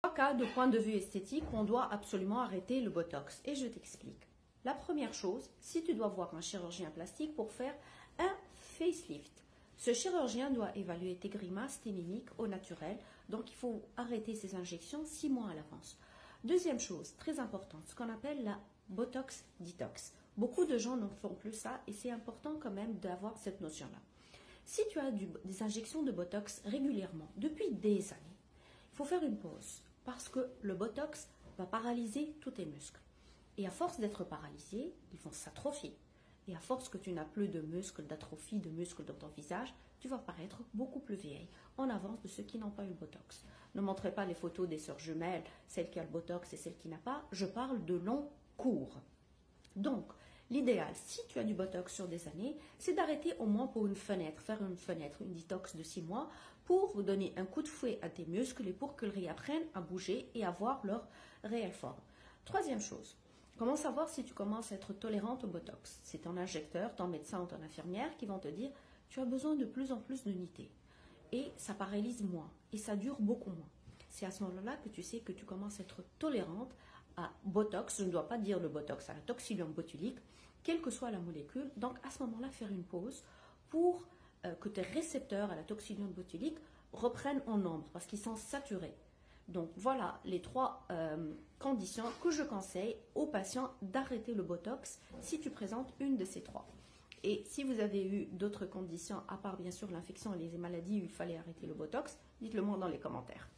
Trois cas de point de vue esthétique, on doit absolument arrêter le Botox. Et je t'explique. La première chose, si tu dois voir un chirurgien plastique pour faire un facelift, ce chirurgien doit évaluer tes grimaces, tes mimiques au naturel. Donc, il faut arrêter ces injections 6 mois à l'avance. Deuxième chose, très importante, ce qu'on appelle la Botox Detox. Beaucoup de gens ne font plus ça et c'est important quand même d'avoir cette notion-là. Si tu as des injections de Botox régulièrement, depuis des années, il faut faire une pause parce que le Botox va paralyser tous tes muscles. Et à force d'être paralysés, ils vont s'atrophier. Et à force que tu n'as plus de muscles, d'atrophie de muscles dans ton visage, tu vas paraître beaucoup plus vieille, en avance de ceux qui n'ont pas eu le Botox. Ne montrez pas les photos des sœurs jumelles, celle qui a le Botox et celle qui n'a pas. Je parle de long cours. Donc, l'idéal, si tu as du Botox sur des années, c'est d'arrêter au moins pour une fenêtre, faire une fenêtre, une détox de 6 mois, pour donner un coup de fouet à tes muscles et pour qu'ils réapprennent à bouger et à avoir leur réelle forme. Troisième chose, comment savoir si tu commences à être tolérante au Botox? C'est ton injecteur, ton médecin ou ton infirmière qui vont te dire « tu as besoin de plus en plus d'unités » et ça paralyse moins et ça dure beaucoup moins. C'est à ce moment-là que tu sais que tu commences à être tolérante à Botox, je ne dois pas dire le Botox, à la toxylium botulique, quelle que soit la molécule. Donc à ce moment-là, faire une pause pour que tes récepteurs à la toxylium botulique reprennent en nombre parce qu'ils sont saturés. Donc voilà les trois conditions que je conseille aux patients d'arrêter le Botox si tu présentes une de ces trois. Et si vous avez eu d'autres conditions, à part bien sûr l'infection et les maladies où il fallait arrêter le Botox, dites-le moi dans les commentaires.